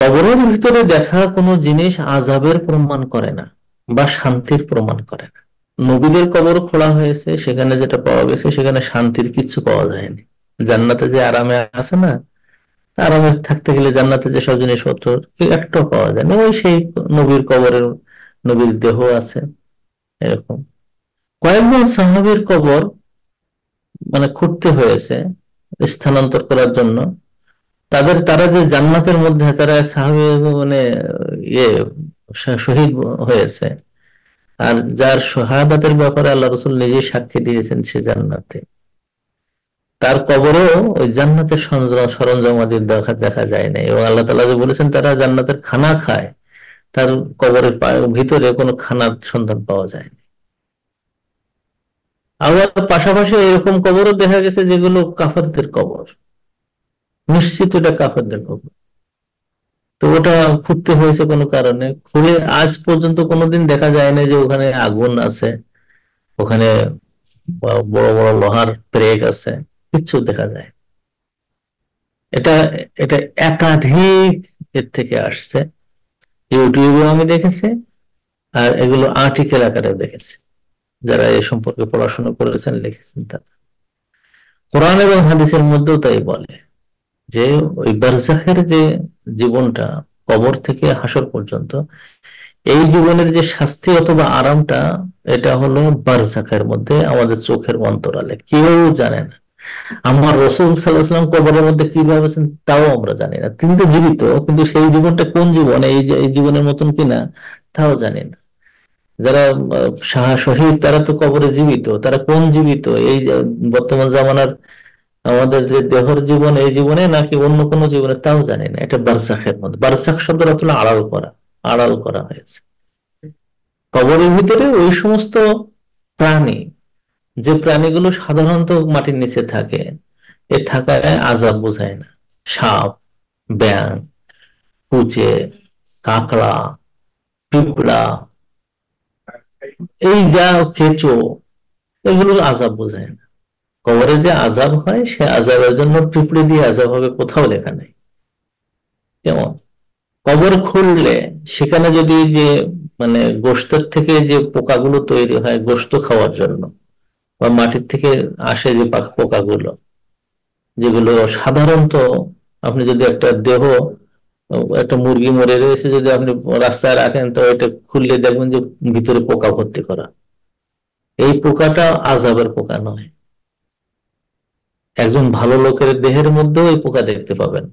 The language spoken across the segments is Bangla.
কবরের ভিতরে দেখা কোনো জিনিস আযাবের প্রমাণ করে না বা শান্তির প্রমাণ করে না। নবীদের কবর খোলা হয়েছে, সেখানে যেটা পাওয়া গেছে সেখানে শান্তির কিচ্ছু পাওয়া যায়নি। জান্নাতে যে আরামে আছে না, আরামে থাকতে গেলে জান্নাতে যে সব জিনিসপত্র একটাও পাওয়া যায় না, ওই সেই নবীর কবরের নবীর দেহ আছে এরকম। কয়েকজন সাহাবীর কবর মানে খুঁড়তে হয়েছে স্থানান্তর করার জন্য। তারা যে জান্নাতের মধ্যে তারা সাহাবী মানে ইয়ে শহীদ হয়েছে। আর যার শাহাদাতের ব্যাপারে আল্লাহ রাসূল নিজেই সাক্ষী দিয়েছেন সে জান্নাতে, তার কবরও ওই জান্নাতের সরঞ্জামাদি দেখা দেখা যায় না। এবং আল্লাহ তাআলা যে বলেছেন তারা জান্নাতের খানা খায়, তার কবরের ভিতরে কোনো খানার সন্ধান পাওয়া যায় না। আবার পাশাপাশি এরকম কবরও দেখা গেছে যেগুলো কাফেরদের কবর, নিশ্চিত এটা কাফেরদের কবর। তো ওটা খুঁড়তে হয়েছে কোনো কারণে, খুঁড়ে আজ পর্যন্ত কোনোদিন দেখা যায় না যে ওখানে আগুন আছে, ওখানে বড় বড় লোহার পেরেক আছে, কিচ্ছু দেখা যায়। এটা এটা একাধিক এর থেকে আসছে, ইউটিউবে আমি দেখেছি, আর এগুলো আর্টিকেল আকারে দেখেছি। যারা এ সম্পর্কে পড়াশোনা করেছেন লিখেছেন তারা কোরআন এবং হাদিসের মধ্যেও তাই বলে যে ওই বারজাখের যে জীবনটা, কবর থেকে হাসর পর্যন্ত, এই জীবনের যে শাস্তি অথবা আরামটা, এটা হলো বারজাখের মধ্যে আমাদের চোখের অন্তরালে, কেউ জানে না। আমার রাসূল সাল্লাল্লাহু আলাইহি ওয়াসাল্লাম কবরের মধ্যে কিভাবে আছেন তাও আমরা জানি না। তিনি তো জীবিত, কিন্তু সেই জীবনটা কোন জীবন, এই জীবনের মতন কিনা তাও জানি না। যারা শহীদ তারা তো কবরে জীবিত, তারা কোন জীবিত, এই যে বর্তমান জামানার আমাদের যে দেহর জীবন, এই জীবনে নাকি অন্য কোনো জীবনে তাও জানি না। এটা বারজাখের মধ্যে, বারজাখ শব্দের অর্থ হলো আড়াল করা, আড়াল করা হয়েছে। কবরের ভিতরে ওই সমস্ত প্রাণী, যে প্রাণীগুলো সাধারণত মাটির নিচে থাকে, এ থাকায় আযাব বোঝায় না। সাপ, ব্যাঙ, কুচে, কাঁকড়া, পিঁপড়া, এই যা কেঁচো, এগুলো আযাব বোঝায় না। কবরে যে আযাব হয় সে আযাবের জন্য পিঁপড়ে দিয়ে আযাব হবে কোথাও লেখা নেই। কেমন কবর খুললে সেখানে যদি যে মানে গোশতের থেকে যে পোকাগুলো তৈরি হয় গোশত খাওয়ার জন্য, বা মাটির থেকে আসে যে পোকাগুলো, যেগুলো সাধারণত আপনি যদি একটা দেহ, একটা মুরগি মরে রয়েছে যদি আপনি রাস্তায় রাখেন, তো এটা খুললে দেখবেন যে ভিতরে পোকা ভর্তি করা। এই পোকাটা আযাবের পোকা নয়। একজন ভালো লোকের দেহের মধ্যেও এই পোকা দেখতে পাবেন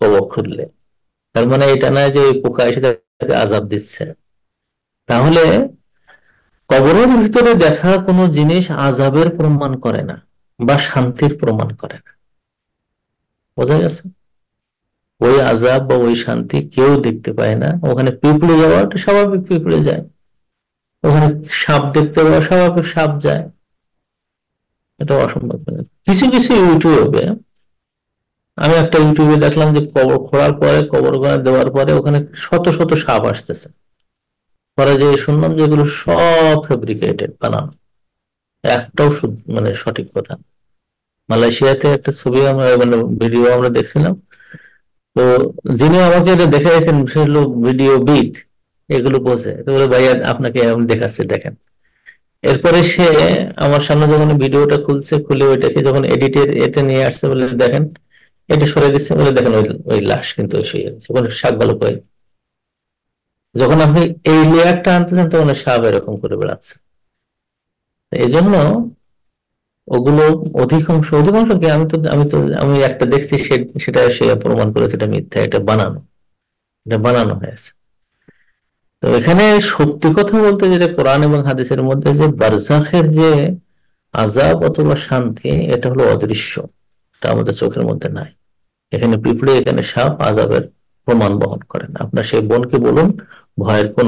কবর খুললে। তার মানে এটা নয় যে ওই পোকা এসে তাকে আযাব দিচ্ছে। তাহলে কবরের ভিতরে দেখা কোনো জিনিস আযাবের প্রমাণ করে না বা শান্তির প্রমাণ করে না। বোঝা গেছে? ওই আযাব বা ওই শান্তি কেউ দেখতে পায় না। ওখানে পিঁপড়ে যাওয়াটা স্বাভাবিক, পিঁপড়ে যায়। ওখানে সাপ দেখতে পাওয়া স্বাভাবিক, সাপ যায়। এটা অসম্ভব না। কিছু কিছু ইউটিউবে, আমি একটা ইউটিউবে দেখলাম যে কবর খোঁড়ার পরে, কবর দেওয়ার পরে ওখানে শত শত সাপ আসতেছে। পরে যে শুনলাম যে এগুলো সব ফেব্রিকেটেড, বানানো, একটাও মানে সঠিক কথা না। মালয়েশিয়াতে একটা ছবি আমরা মানে ভিডিও আমরা দেখছিলাম। তো যিনি আমাকে এটা দেখাইছেন সে হলো ভিডিও বিদ, এগুলো বোঝে। তো বলে ভাইয়া আপনাকে আমি দেখাচ্ছি দেখেন। এরপরে সে আমার সামনে যখন ভিডিওটা খুলছে, খুলে ওইটাকে যখন এডিটের এতে নিয়ে আসছে, বলে দেখেন এটা সরে দিচ্ছে, বলে দেখেন ওই ওই লাশ কিন্তু শুয়ে আছে, ওখানে শাক ভালো করে। যখন আপনি এই লেয়ারটা আনতেছেন তখন সাপ এরকম করে বেড়াচ্ছে। এই জন্য ওগুলো অধিকাংশ অধিকাংশ কি, আমি একটা দেখছি, সেটা সে প্রমাণ করেছে এটা মিথ্যা, এটা বানানো, এটা বানানো হয়েছে। তো এখানে সত্যি কথা বলতে যেটা কোরআন এবং হাদিসের মধ্যে যে বারজাখের যে আযাব অথবা শান্তি, এটা হলো অদৃশ্য, এটা আমাদের চোখের মধ্যে নাই। এখানে পিঁপড়ে, এখানে সাপ আযাবের প্রমাণ বহন করে না। আপনার সেই বোনকে বলুন ভয়ের কোনো